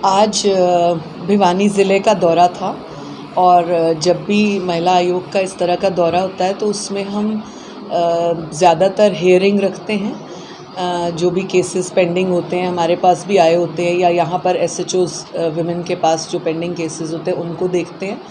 आज भिवानी ज़िले का दौरा था और जब भी महिला आयोग का इस तरह का दौरा होता है तो उसमें हम ज़्यादातर हियरिंग रखते हैं। जो भी केसेस पेंडिंग होते हैं हमारे पास भी आए होते हैं या यहाँ पर एसएचओज़ विमेन के पास जो पेंडिंग केसेस होते हैं उनको देखते हैं।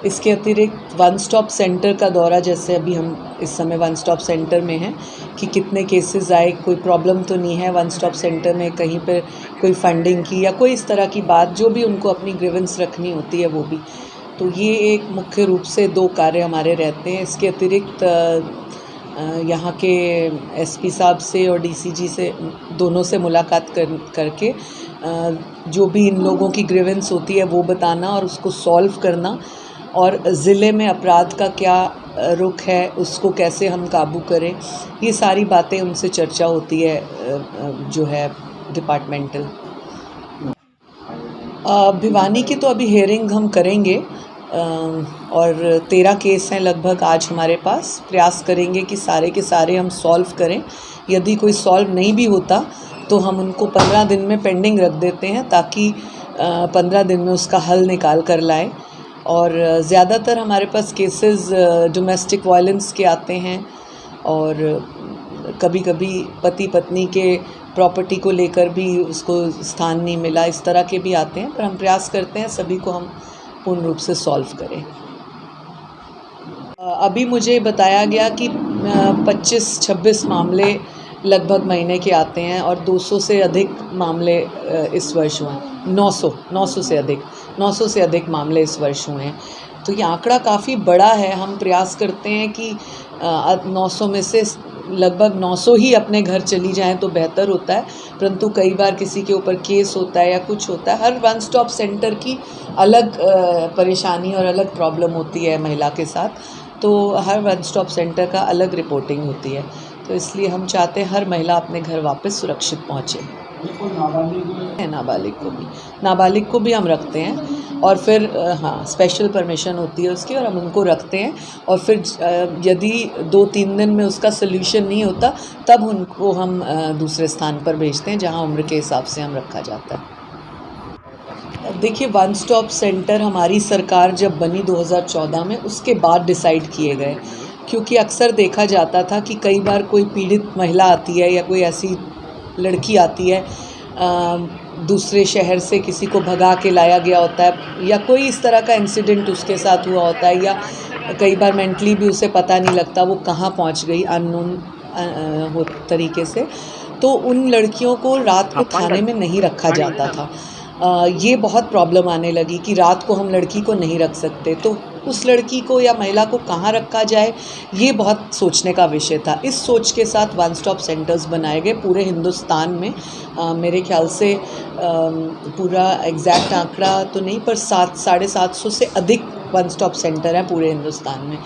इसके अतिरिक्त वन स्टॉप सेंटर का दौरा, जैसे अभी हम इस समय वन स्टॉप सेंटर में हैं, कि कितने केसेस आए, कोई प्रॉब्लम तो नहीं है वन स्टॉप सेंटर में, कहीं पर कोई फंडिंग की या कोई इस तरह की बात जो भी उनको अपनी ग्रीवेंस रखनी होती है वो भी। तो ये एक मुख्य रूप से 2 कार्य हमारे रहते हैं। इसके अतिरिक्त यहाँ के एसपी साहब से और डीसीजी से दोनों से मुलाकात करके जो भी इन लोगों की ग्रीवेंस होती है वो बताना और उसको सॉल्व करना, और ज़िले में अपराध का क्या रुख है, उसको कैसे हम काबू करें, ये सारी बातें उनसे चर्चा होती है जो है डिपार्टमेंटल। भिवानी की तो अभी हियरिंग हम करेंगे और 13 केस हैं लगभग आज हमारे पास। प्रयास करेंगे कि सारे के सारे हम सॉल्व करें। यदि कोई सॉल्व नहीं भी होता तो हम उनको 15 दिन में पेंडिंग रख देते हैं ताकि 15 दिन में उसका हल निकाल कर लाएं। और ज़्यादातर हमारे पास केसेस डोमेस्टिक वायलेंस के आते हैं और कभी कभी पति पत्नी के प्रॉपर्टी को लेकर भी उसको स्थान नहीं मिला, इस तरह के भी आते हैं। पर हम प्रयास करते हैं सभी को हम पूर्ण रूप से सॉल्व करें। अभी मुझे बताया गया कि 25-26 मामले लगभग महीने के आते हैं और 200 से अधिक मामले इस वर्ष हुए हैं। 900 से अधिक मामले इस वर्ष हुए हैं। तो ये आंकड़ा काफ़ी बड़ा है। हम प्रयास करते हैं कि 900 में से लगभग 900 ही अपने घर चली जाएं तो बेहतर होता है, परंतु कई बार किसी के ऊपर केस होता है या कुछ होता है। हर वन स्टॉप सेंटर की अलग परेशानी और अलग प्रॉब्लम होती है महिला के साथ, तो हर वन स्टॉप सेंटर का अलग रिपोर्टिंग होती है। तो इसलिए हम चाहते हैं हर महिला अपने घर वापस सुरक्षित पहुँचे। नाबालिग को भी हम रखते हैं और फिर हाँ, स्पेशल परमिशन होती है उसकी और हम उनको रखते हैं। और फिर यदि 2-3 दिन में उसका सल्यूशन नहीं होता तब उनको हम दूसरे स्थान पर भेजते हैं जहाँ उम्र के हिसाब से हम रखा जाता है। देखिए, वन स्टॉप सेंटर हमारी सरकार जब बनी 2014 में, उसके बाद डिसाइड किए गए, क्योंकि अक्सर देखा जाता था कि कई बार कोई पीड़ित महिला आती है या कोई ऐसी लड़की आती है, दूसरे शहर से किसी को भगा के लाया गया होता है या कोई इस तरह का इंसिडेंट उसके साथ हुआ होता है, या कई बार मेंटली भी उसे पता नहीं लगता वो कहाँ पहुँच गई अननोन तरीके से। तो उन लड़कियों को रात को थाने में नहीं रखा जाता था। ये बहुत प्रॉब्लम आने लगी कि रात को हम लड़की को नहीं रख सकते, तो उस लड़की को या महिला को कहाँ रखा जाए, ये बहुत सोचने का विषय था। इस सोच के साथ वन स्टॉप सेंटर्स बनाए गए पूरे हिंदुस्तान में। मेरे ख्याल से पूरा एग्जैक्ट आंकड़ा तो नहीं, पर 700-750 से अधिक वन स्टॉप सेंटर हैं पूरे हिंदुस्तान में।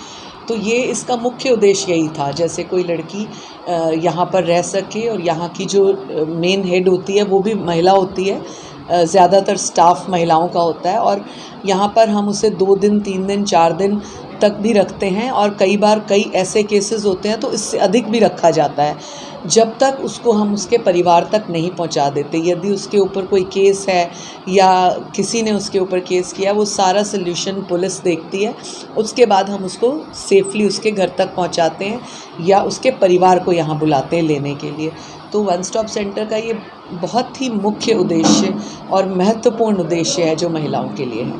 तो ये इसका मुख्य उद्देश्य यही था, जैसे कोई लड़की यहाँ पर रह सके और यहाँ की जो मेन हेड होती है वो भी महिला होती है। ज़्यादातर स्टाफ महिलाओं का होता है और यहाँ पर हम उसे 2 दिन, 3 दिन, 4 दिन तक भी रखते हैं और कई बार कई ऐसे केसेस होते हैं तो इससे अधिक भी रखा जाता है, जब तक उसको हम उसके परिवार तक नहीं पहुँचा देते। यदि उसके ऊपर कोई केस है या किसी ने उसके ऊपर केस किया, वो सारा सल्यूशन पुलिस देखती है। उसके बाद हम उसको सेफली उसके घर तक पहुँचाते हैं या उसके परिवार को यहाँ बुलाते हैं लेने के लिए। तो वन स्टॉप सेंटर का ये बहुत ही मुख्य उद्देश्य और महत्वपूर्ण उद्देश्य है जो महिलाओं के लिए है।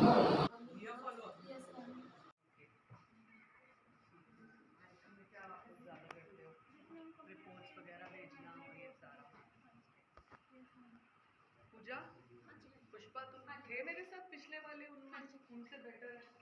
पूजा, पुष्पा, तुम थे मेरे साथ पिछले वाले उनमें, उनसे बेटर है।